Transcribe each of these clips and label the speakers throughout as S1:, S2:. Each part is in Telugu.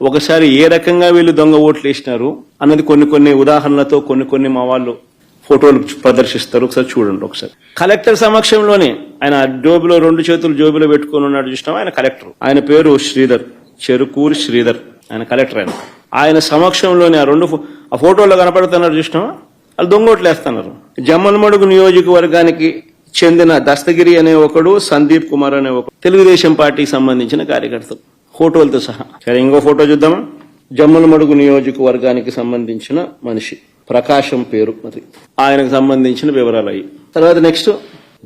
S1: ఒకసారి ఏ రకంగా వీళ్ళు దొంగ ఓట్లు వేసినారు అన్నది కొన్ని ఉదాహరణలతో కొన్ని మా వాళ్ళు ఫోటోలు ప్రదర్శిస్తారు. ఒకసారి చూడండి. ఒకసారి కలెక్టర్ సమక్షంలోనే ఆయన జోబులో 2 చేతులు జోబులో పెట్టుకుని ఉన్నాడు చూసినాం. ఆయన కలెక్టర్, ఆయన పేరు శ్రీధర్, చెరుకూరి శ్రీధర్, ఆయన కలెక్టర్. ఆయన సమక్షంలోనే ఆ ఫోటోలో కనపడుతున్నారు చూసినామా, వాళ్ళు దొంగ ఓట్లు వేస్తున్నారు. జమ్మలమడుగు నియోజకవర్గానికి చెందిన దస్తగిరి అనే ఒకడు, సందీప్ కుమార్ అనే ఒకడు తెలుగుదేశం పార్టీకి సంబంధించిన కార్యకర్తలు, ఫోటోలతో సహా. సరే, ఇంకో ఫోటో చూద్దామా. జమ్మలమడుగు నియోజకవర్గానికి సంబంధించిన మనిషి, ప్రకాశం పేరు, మరి ఆయనకు సంబంధించిన వివరాలు అయ్యి. తర్వాత నెక్స్ట్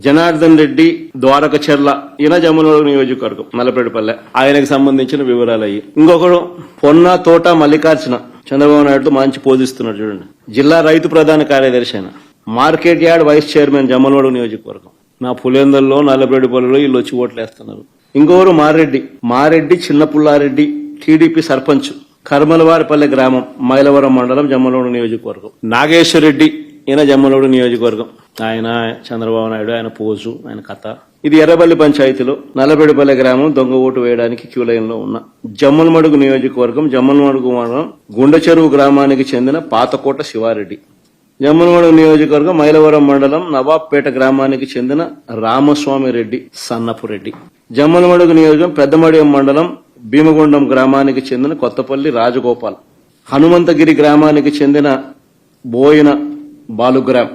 S1: జనార్దన్ రెడ్డి, ద్వారకచర్ల, ఈయన జమ్మలమడుగు నియోజకవర్గం, నల్లపేటపల్లె, ఆయనకు సంబంధించిన వివరాలు అయ్యి. ఇంకొకడు పొన్న తోట మల్లికార్జున, చంద్రబాబు నాయుడుతో మంచి పోజిస్తున్నాడు చూడండి, జిల్లా రైతు ప్రధాన కార్యదర్శి, ఆయన market yard vice chairman, Jammalamadugu నియోజకవర్గం. నా పులేందల్లో నల్లపేటపల్లిలో వీళ్ళు వచ్చి ఓట్లు వేస్తున్నారు. ఇంకొకరు మారెడ్డి చిన్న పుల్లారెడ్డి, టీడీపీ సర్పంచ్, కర్మలవారిపల్లె గ్రామం, మైలవరం మండలం, జమ్మలమడుగు నియోజకవర్గం. నాగేశ్వర రెడ్డి, ఈయన జమ్మలమడుగు నియోజకవర్గం. ఆయన చంద్రబాబు నాయుడు, ఆయన పోజు, ఆయన కథ. ఇది ఎర్రబల్లి పంచాయతీలో నల్లబెడిపల్లె గ్రామం, దొంగ ఓటు వేయడానికి క్యూ లైన్ లో ఉన్న జమ్మలమడుగు నియోజకవర్గం, జమ్మలమడుగు మండలం, గుండెచెరువు గ్రామానికి చెందిన పాతకోట శివారెడ్డి. జమ్మలమడుగు నియోజకవర్గం, మైలవరం మండలం, నవాబ్పేట గ్రామానికి చెందిన రామస్వామి రెడ్డి, సన్నపు రెడ్డి. జమ్మలమడుగు నియోజకవర్గం, పెద్దమడియం మండలం, భీమగుండం గ్రామానికి చెందిన కొత్తపల్లి రాజగోపాల్. హనుమంతగిరి గ్రామానికి చెందిన బోయిన బాలుగ్రామ్.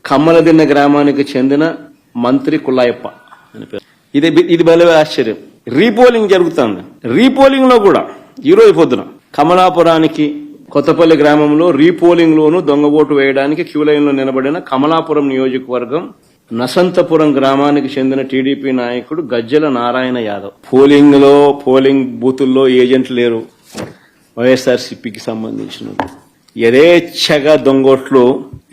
S1: కమ్మలదిన్న గ్రామానికి చెందిన మంత్రి కుల్లాయప్ప అని పేరు. ఇది భలే ఆశ్చర్యం. రీపోలింగ్ జరుగుతుంది. రీపోలింగ్ లో కూడా ఈరోజు పొద్దున కమలాపురానికి, కొత్తపల్లి గ్రామంలో రీపోలింగ్ లోను దొంగ ఓటు వేయడానికి క్యూ లైన్ లో నిలబడిన కమలాపురం నియోజకవర్గం నసంతపురం గ్రామానికి చెందిన టీడీపీ నాయకుడు గజ్జల నారాయణ యాదవ్. పోలింగ్ బూతుల్లో ఏజెంట్లు లేరు, వైఎస్ఆర్సీపీకి సంబంధించిన యథేచ్ఛగా దొంగోట్లు.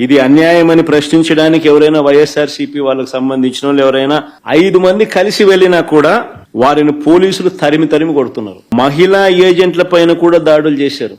S1: ఇది అన్యాయమని ప్రశ్నించడానికి ఎవరైనా వైఎస్ఆర్సీపీ వాళ్ళకు సంబంధించిన వాళ్ళు ఎవరైనా 5 మంది కలిసి వెళ్లినా కూడా వారిని పోలీసులు తరిమి కొడుతున్నారు. మహిళా ఏజెంట్ల పైన కూడా దాడులు చేశారు.